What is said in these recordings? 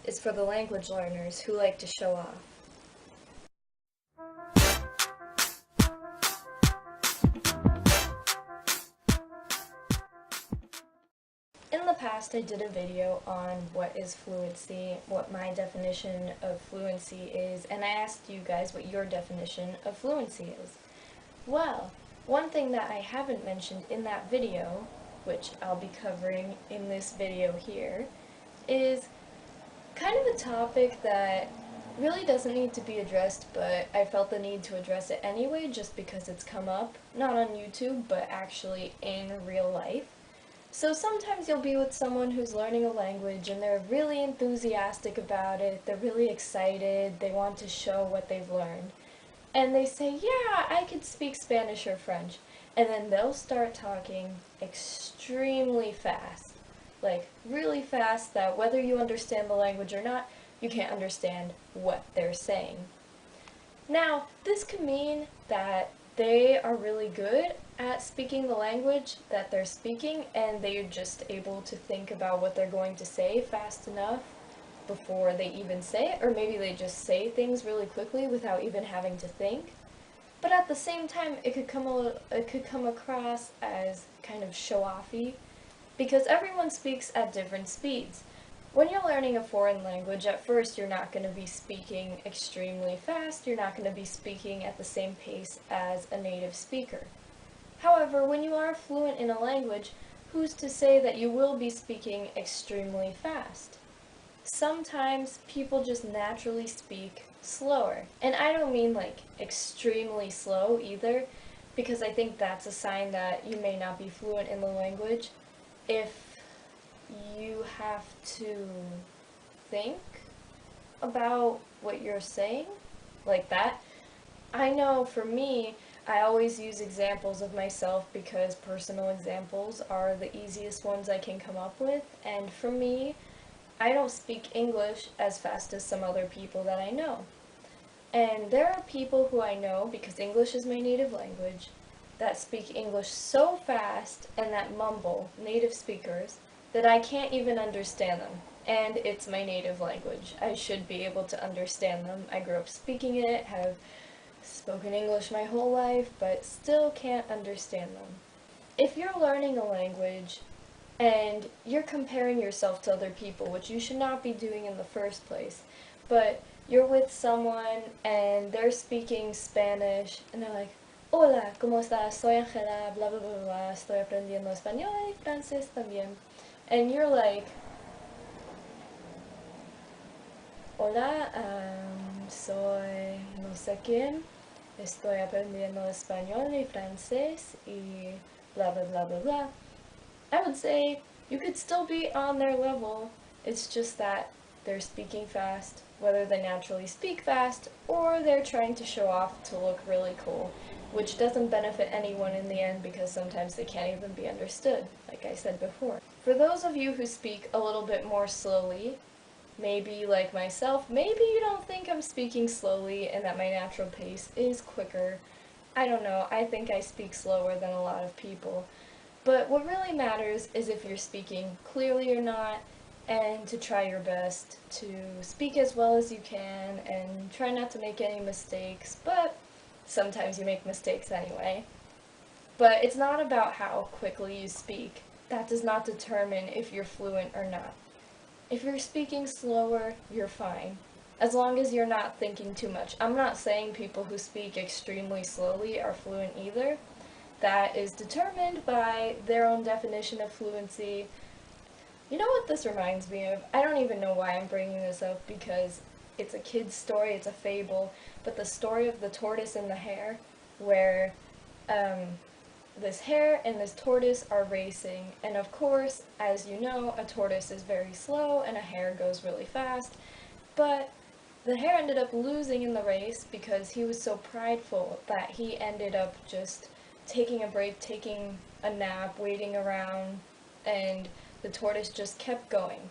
is for the language learners who like to show off. In the past, I did a video on what is fluency, what my definition of fluency is, and I asked you guys what your definition of fluency is. Well, one thing that I haven't mentioned in that video, which I'll be covering in this video here, is kind of a topic that really doesn't need to be addressed, but I felt the need to address it anyway just because it's come up, not on YouTube, but actually in real life. So sometimes you'll be with someone who's learning a language and they're really enthusiastic about it, they're really excited, they want to show what they've learned. And they say, yeah, I could speak Spanish or French. And then they'll start talking extremely fast. Like, really fast that whether you understand the language or not, you can't understand what they're saying. Now, this could mean that they are really good at speaking the language that they're speaking, and they're just able to think about what they're going to say fast enough before they even say it, or maybe they just say things really quickly without even having to think. But at the same time, it could come across as kind of show-offy, because everyone speaks at different speeds. When you're learning a foreign language, at first you're not going to be speaking extremely fast, you're not going to be speaking at the same pace as a native speaker. However, when you are fluent in a language, who's to say that you will be speaking extremely fast? Sometimes people just naturally speak slower. And I don't mean like extremely slow either, because I think that's a sign that you may not be fluent in the language. If you have to think about what you're saying, like that. I know for me, I always use examples of myself because personal examples are the easiest ones I can come up with, and for me, I don't speak English as fast as some other people that I know. And there are people who I know, because English is my native language, that speak English so fast and that mumble, native speakers, that I can't even understand them. And it's my native language. I should be able to understand them. I grew up speaking it, have spoken English my whole life, but still can't understand them. If you're learning a language and you're comparing yourself to other people, which you should not be doing in the first place, but you're with someone and they're speaking Spanish and they're like, hola, ¿cómo estás? Soy Angela, blah blah blah blah, estoy aprendiendo español y francés también. And you're like, hola, soy no sé quién, estoy aprendiendo español y francés y blah blah blah blah blah. I would say you could still be on their level, it's just that they're speaking fast, whether they naturally speak fast or they're trying to show off to look really cool, which doesn't benefit anyone in the end because sometimes they can't even be understood, like I said before. For those of you who speak a little bit more slowly, maybe like myself, maybe you don't think I'm speaking slowly and that my natural pace is quicker. I don't know, I think I speak slower than a lot of people. But what really matters is if you're speaking clearly or not, and to try your best to speak as well as you can and try not to make any mistakes, but sometimes you make mistakes anyway. But it's not about how quickly you speak. That does not determine if you're fluent or not. If you're speaking slower, you're fine, as long as you're not thinking too much. I'm not saying people who speak extremely slowly are fluent either. That is determined by their own definition of fluency. You know what this reminds me of? I don't even know why I'm bringing this up because it's a kid's story, it's a fable, but the story of the tortoise and the hare, where this hare and this tortoise are racing, and of course, as you know, a tortoise is very slow and a hare goes really fast, but the hare ended up losing in the race because he was so prideful that he ended up just taking a break, taking a nap, waiting around, and the tortoise just kept going.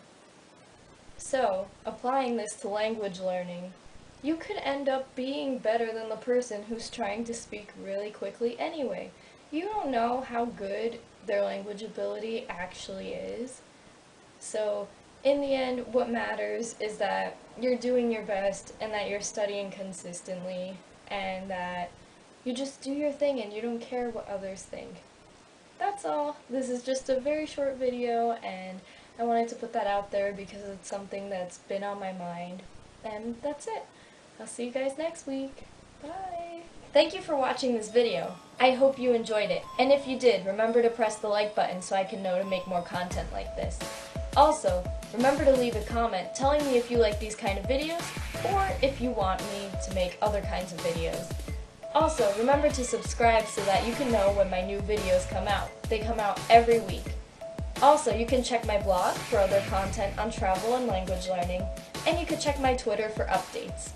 So, applying this to language learning, you could end up being better than the person who's trying to speak really quickly anyway. You don't know how good their language ability actually is. So, in the end, what matters is that you're doing your best and that you're studying consistently and that you just do your thing and you don't care what others think. That's all. This is just a very short video and I wanted to put that out there because it's something that's been on my mind. And that's it. I'll see you guys next week. Bye! Thank you for watching this video. I hope you enjoyed it. And if you did, remember to press the like button so I can know to make more content like this. Also, remember to leave a comment telling me if you like these kind of videos or if you want me to make other kinds of videos. Also, remember to subscribe so that you can know when my new videos come out. They come out every week. Also, you can check my blog for other content on travel and language learning, and you can check my Twitter for updates.